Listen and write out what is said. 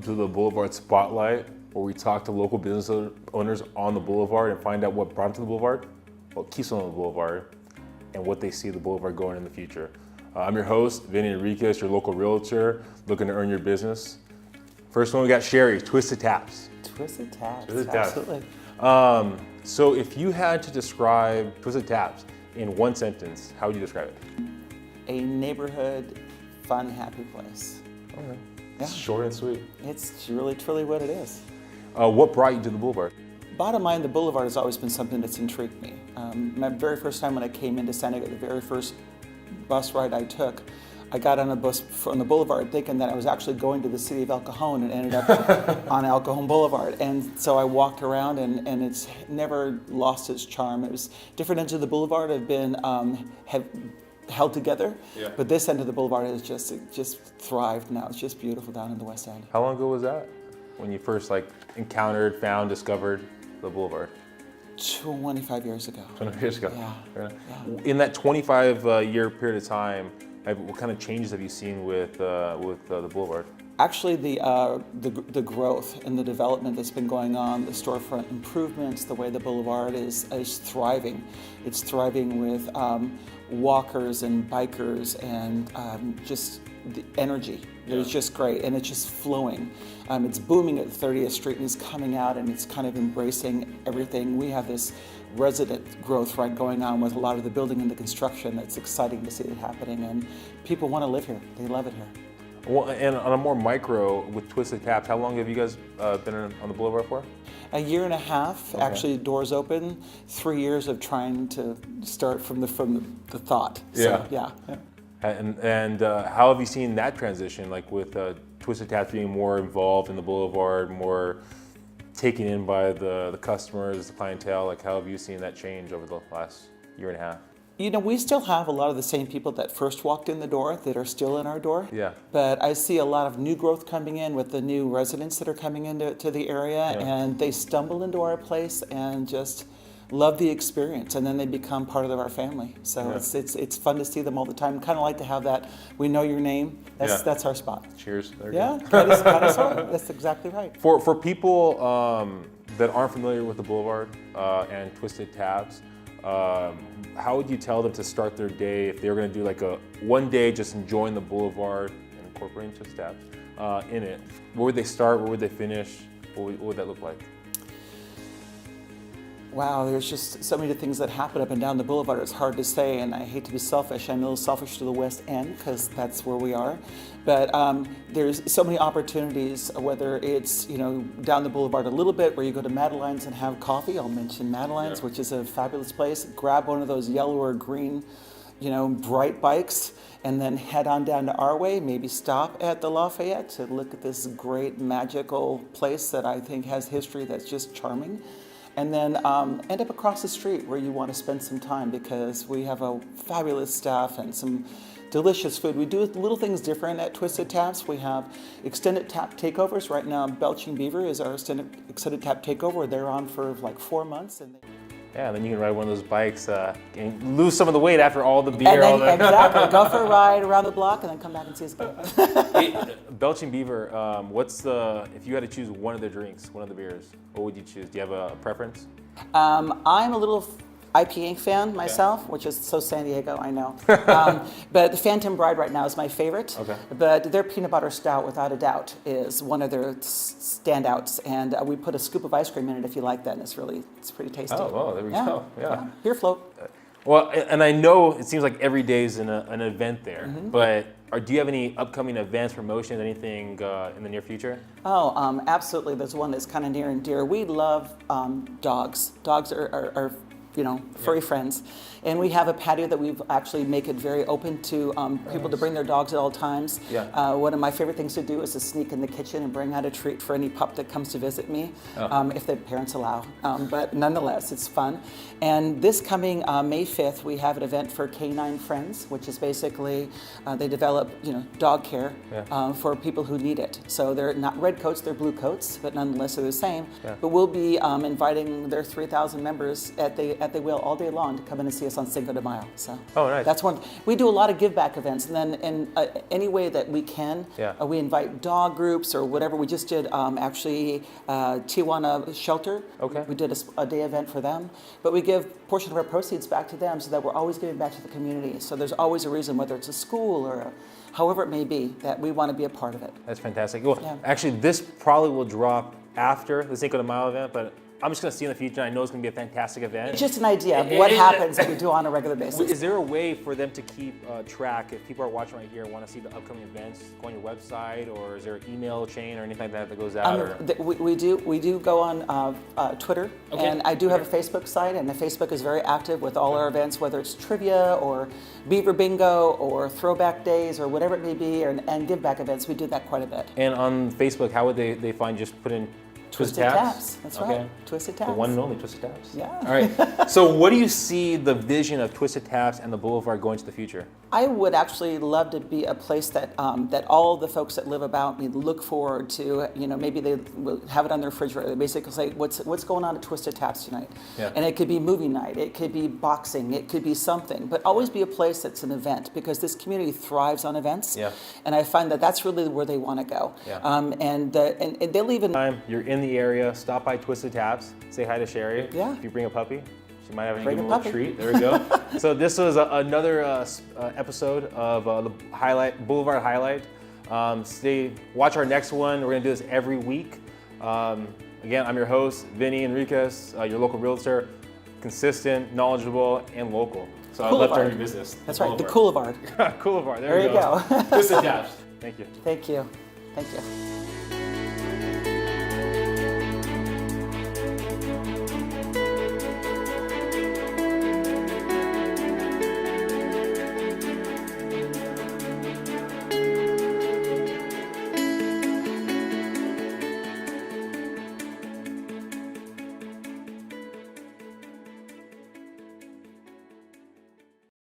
Welcome to the Boulevard Spotlight, where we talk to local business owners on the boulevard and find out what brought them to the boulevard, what keeps them on the boulevard, and what they see the boulevard going in the future. I'm your host, Vinnie Enriquez, your local realtor, looking to earn your business. First one, we got Sherry, Twisted Taps. Twisted Taps, Twisted Taps. absolutely. So if you had to describe Twisted Taps in one sentence, how would you describe it? A neighborhood, fun, happy place. Okay. Yeah. Short and sweet. It's really, truly what it is. What brought you to the boulevard? Bottom line, the boulevard has always been something that's intrigued me. My very first time when I came into San Diego, the very first bus ride I took, I got on a bus from the boulevard thinking that I was actually going to the city of El Cajon and ended up on El Cajon Boulevard. And so I walked around and it's never lost its charm. It was different ends of the boulevard have been have held together, but this end of the boulevard has just thrived now. It's just beautiful down in the West End. How long ago was that? When you first encountered, found, discovered the boulevard? 25 years ago. 25 years ago. Yeah. In that 25-year period of time, what kind of changes have you seen with the boulevard? Actually, the growth and the development that's been going on, the storefront improvements, the way the boulevard is thriving. It's thriving with walkers and bikers and just the energy. It's just great, and it's just flowing. It's booming at 30th Street, and it's coming out, and it's kind of embracing everything. We have this resident growth going on with a lot of the building and the construction. It's exciting to see it happening, and people want to live here. They love it here. Well, and on a more micro, with Twisted Taps, how long have you guys been on the boulevard for? A year and a half, okay. Actually, doors open. 3 years of trying to start from the thought. Yeah. So, yeah. And how have you seen that transition, with Twisted Taps being more involved in the boulevard, more taken in by the customers, the clientele? How have you seen that change over the last year and a half? You know, we still have a lot of the same people that first walked in the door that are still in our door. Yeah. But I see a lot of new growth coming in with the new residents that are coming into the area, and they stumble into our place and just love the experience, and then they become part of our family. So it's fun to see them all the time. Kind of like to have that. We know your name. That's our spot. Cheers. There Kind of sort of. That's exactly right. For people that aren't familiar with the boulevard and Twisted Taps, how would you tell them to start their day if they were going to do a one day just enjoying the boulevard and incorporating Twisted Taps in it? Where would they start? Where would they finish? What would that look like? Wow, there's just so many things that happen up and down the boulevard. It's hard to say, and I hate to be selfish. I'm a little selfish to the West End because that's where we are. But there's so many opportunities, whether it's down the boulevard a little bit where you go to Madeline's and have coffee. I'll mention Madeline's, which is a fabulous place. Grab one of those yellow or green, bright bikes, and then head on down to our way. Maybe stop at the Lafayette to look at this great magical place that I think has history that's just charming. And then end up across the street where you want to spend some time, because we have a fabulous staff and some delicious food. We do little things different at Twisted Taps. We have extended tap takeovers. Right now, Belching Beaver is our extended tap takeover. They're on for 4 months. And then you can ride one of those bikes and lose some of the weight after all the beer. Exactly. Go for a ride around the block and then come back and see us again. Belching Beaver, if you had to choose one of their drinks, one of the beers, what would you choose? Do you have a preference? I'm a little IPA fan myself, which is so San Diego, I know. But the Phantom Bride right now is my favorite. Okay. But their peanut butter stout, without a doubt, is one of their standouts. And we put a scoop of ice cream in it if you like that, and it's pretty tasty. Oh, there we go. Yeah. Beer float. Well, and I know it seems like every day is an event there, but do you have any upcoming events, promotions, anything in the near future? Oh, absolutely. There's one that's kind of near and dear. We love dogs. Dogs are furry friends. And we have a patio that we've actually make it very open to people to bring their dogs at all times. Yeah. One of my favorite things to do is to sneak in the kitchen and bring out a treat for any pup that comes to visit me, if the parents allow. But nonetheless, it's fun. And this coming May 5th, we have an event for Canine Friends, which is basically they develop dog care for people who need it. So they're not red coats, they're blue coats, but nonetheless they're the same. Yeah. But we'll be inviting their 3,000 members at the at the wheel all day long to come in and see us on Cinco de Mayo. So Oh, nice. that's one. We do a lot of give back events, and then in any way that we can, Yeah. we invite dog groups or whatever. We just did actually Tijuana Shelter. Okay. We did a day event for them, but we give a portion of our proceeds back to them so that we're always giving back to the community. So there's always a reason, whether it's a school or however it may be, that we want to be a part of it. That's fantastic. Well, Yeah. actually, this probably will drop after the Cinco de Mayo event, but I'm just going to see in the future. I know it's going to be a fantastic event. Just an idea of what happens that we do on a regular basis. Is there a way for them to keep track if people are watching right here and want to see the upcoming events? Go on your website, or is there an email chain or anything like that goes out? Or? We do go on Twitter, Okay. and I do have a Facebook site, and the Facebook is very active with all our events, whether it's trivia or Beaver Bingo or Throwback Days or whatever it may be, and give back events. We do that quite a bit. And on Facebook, how would they find? Just put in Twisted Tabs? That's Okay. right. Twisted Tabs. The one and only Twisted Tabs. Yeah. All right. So what do you see the vision of Twisted Tabs and the Boulevard going to the future? I would actually love to be a place that that all the folks that live about me look forward to. You know, maybe they will have it on their refrigerator. They basically say, "What's going on at Twisted Tabs tonight?" Yeah. And it could be movie night, it could be boxing, it could be something, but always be a place that's an event, because this community thrives on events. Yeah. And I find that that's really where they want to go. Yeah. And they'll even. Time you're in the area, stop by Twisted Tabs. Say hi to Sherry. Yeah. If you bring a puppy, she might have a Bring a little puppy. treat. There we go. So this was another episode of the Boulevard Highlight. Watch our next one. We're gonna do this every week. Again, I'm your host, Vinnie Enriquez, your local realtor, consistent, knowledgeable, and local. So I'd love to Boulevard. learn your business. That's right, the Boulevard. Boulevard. There you go. Twisted Tabs. Thank you. Thank you. Thank you.